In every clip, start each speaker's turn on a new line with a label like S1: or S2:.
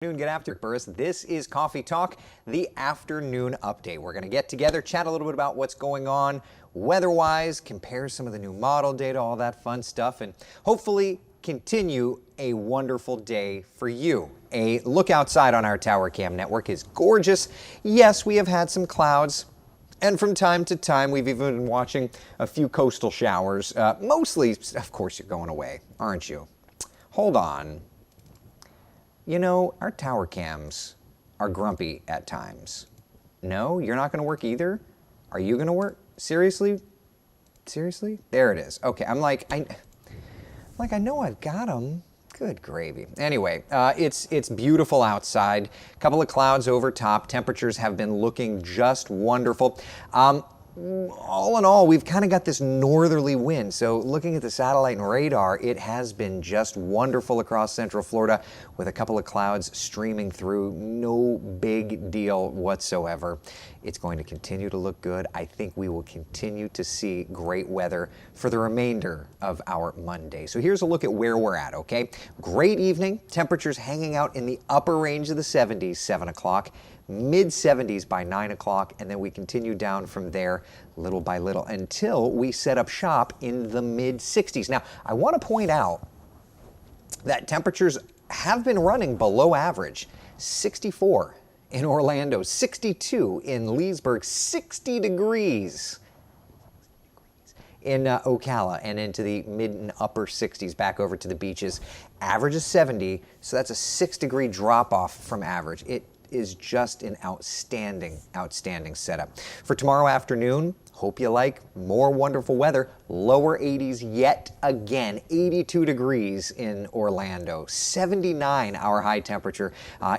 S1: Good afternoon, Burris. This is Coffee Talk, the afternoon update. We're going to get together, chat a little bit about what's going on weather-wise, compare some of the new model data, all that fun stuff, and hopefully continue a wonderful day for you. A look outside on our Tower Cam network is gorgeous. Yes, we have had some clouds, and from time to time, we've even been watching a few coastal showers. Mostly, of course, you're going away, aren't you? Hold on. You know, our tower cams are grumpy at times. No, you're not going to work either? Are you going to work? Seriously? Seriously? There it is. Okay, I know I've got them. Good gravy. Anyway, it's beautiful outside. A couple of clouds over top. Temperatures have been looking just wonderful. All in all, we've kind of got this northerly wind. So looking at the satellite and radar, it has been just wonderful across Central Florida with a couple of clouds streaming through. No big deal whatsoever. It's going to continue to look good. I think we will continue to see great weather for the remainder of our Monday. So here's a look at where we're at, okay? Great evening. Temperatures hanging out in the upper range of the 70s, 7 o'clock. Mid-70s by 9 o'clock, and then we continue down from there little by little until we set up shop in the mid-60s. Now, I want to point out that temperatures have been running below average. 64 in Orlando, 62 in Leesburg, 60 degrees in Ocala, and into the mid and upper 60s back over to the beaches. Average is 70, so that's a 6-degree drop off from average. It is just an outstanding setup. For tomorrow afternoon, hope you like more wonderful weather. Lower 80s yet again, 82 degrees in Orlando, 79 our high temperature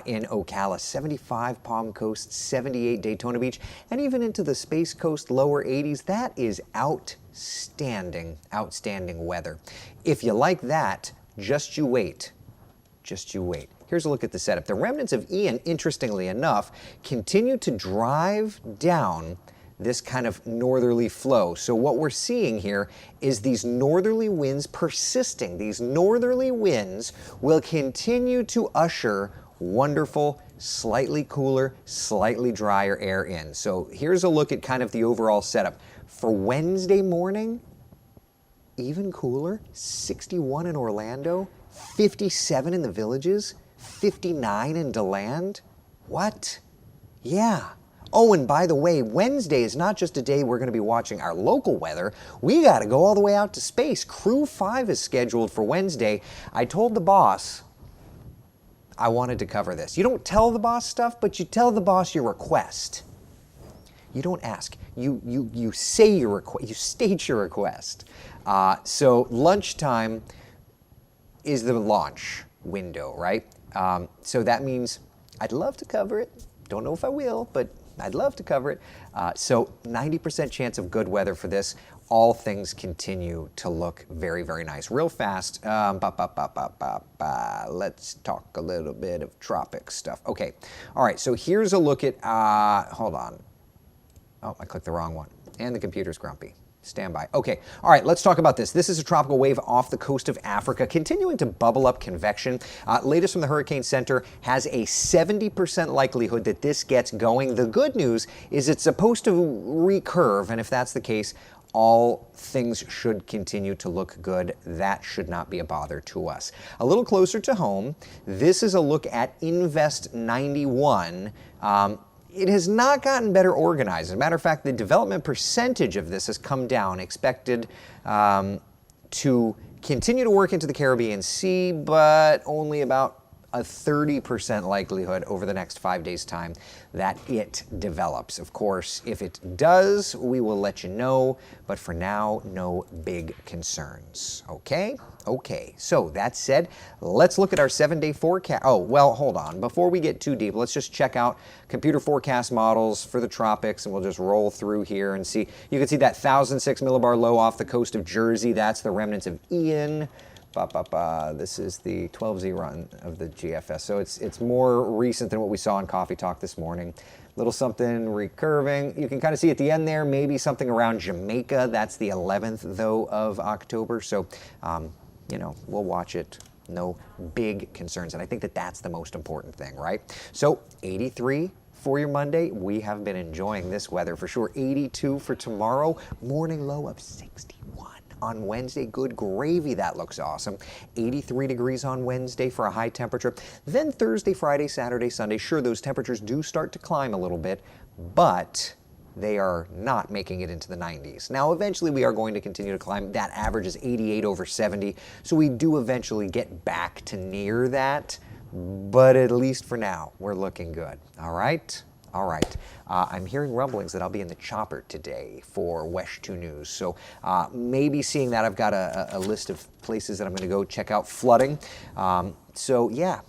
S1: in Ocala, 75 Palm Coast, 78 Daytona Beach, and even into the Space Coast lower 80s. That is outstanding weather. If you like that, just you wait. Here's a look at the setup. The remnants of Ian, interestingly enough, continue to drive down this kind of northerly flow. So what we're seeing here is these northerly winds persisting. These northerly winds will continue to usher wonderful, slightly cooler, slightly drier air in. So here's a look at kind of the overall setup. For Wednesday morning, even cooler, 61 in Orlando, 57 in the Villages, 59 in DeLand. What? Yeah. Oh, and by the way, Wednesday is not just a day we're going to be watching our local weather. We got to go all the way out to space. Crew 5 is scheduled for Wednesday. I told the boss I wanted to cover this. You don't tell the boss stuff, but you tell the boss your request. You don't ask. You say your request. You state your request. So lunchtime is the launch window, right? So that means I'd love to cover it. Don't know if I will, but I'd love to cover it. So 90% chance of good weather for this. All things continue to look very, very nice. Real fast, let's talk a little bit of tropic stuff. Okay, all right, so here's a look at, hold on. Oh, I clicked the wrong one, and the computer's grumpy. Stand by. Okay, all right, let's talk about this. This is a tropical wave off the coast of Africa, continuing to bubble up convection. Latest from the Hurricane Center has a 70% likelihood that this gets going. The good news is it's supposed to recurve, and if that's the case, all things should continue to look good. That should not be a bother to us. A little closer to home, this is a look at Invest 91. It has not gotten better organized. As a matter of fact, the development percentage of this has come down, expected to continue to work into the Caribbean Sea, but only about a 30% likelihood over the next 5 days' time that it develops. Of course, if it does, we will let you know, but for now, no big concerns. Okay? Okay, so that said, let's look at our 7-day forecast. Oh, well, hold on. Before we get too deep, let's just check out computer forecast models for the tropics, and we'll just roll through here and see. You can see that 1,006 millibar low off the coast of Jersey. That's the remnants of Ian. This is the 12Z run of the GFS. So it's more recent than what we saw in Coffee Talk this morning. Little something recurving. You can kind of see at the end there, maybe something around Jamaica. That's the 11th, though, of October. So, you know, we'll watch it No big concerns. And I think that that's the most important thing, right? So 83 for your Monday. We have been enjoying this weather for sure. 82 for tomorrow. Morning low of 61. On Wednesday, good gravy, that looks awesome. 83 degrees on Wednesday for a high temperature. Then Thursday, Friday, Saturday, Sunday, sure, those temperatures do start to climb a little bit, but they are not making it into the 90s. Now, eventually we are going to continue to climb. That average is 88 over 70, so we do eventually get back to near that, but at least for now, we're looking good, all right? All right. I'm hearing rumblings that I'll be in the chopper today for WESH 2 News. So maybe seeing that, I've got a list of places that I'm going to go check out flooding. So yeah,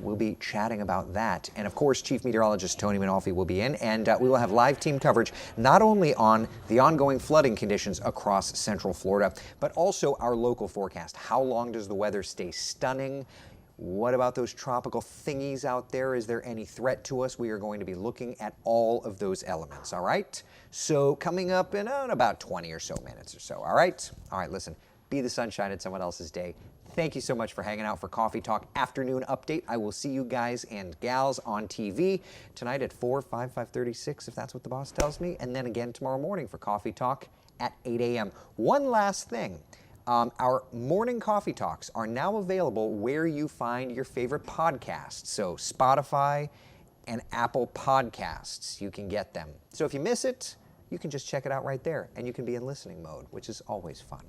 S1: we'll be chatting about that. And of course, Chief Meteorologist Tony Mainolfi will be in, and we will have live team coverage not only on the ongoing flooding conditions across Central Florida, but also our local forecast. How long does the weather stay stunning? What about those tropical thingies out there? Is there any threat to us? We are going to be looking at all of those elements, all right? So coming up in about 20 or so minutes or so, all right? All right, listen, be the sunshine in someone else's day. Thank you so much for hanging out for Coffee Talk Afternoon Update. I will see you guys and gals on TV tonight at 4, 5, 5:36, if that's what the boss tells me, and then again tomorrow morning for Coffee Talk at 8 a.m. One last thing. Our morning coffee talks are now available where you find your favorite podcasts. So Spotify and Apple Podcasts, you can get them. So if you miss it, you can just check it out right there, and you can be in listening mode, which is always fun.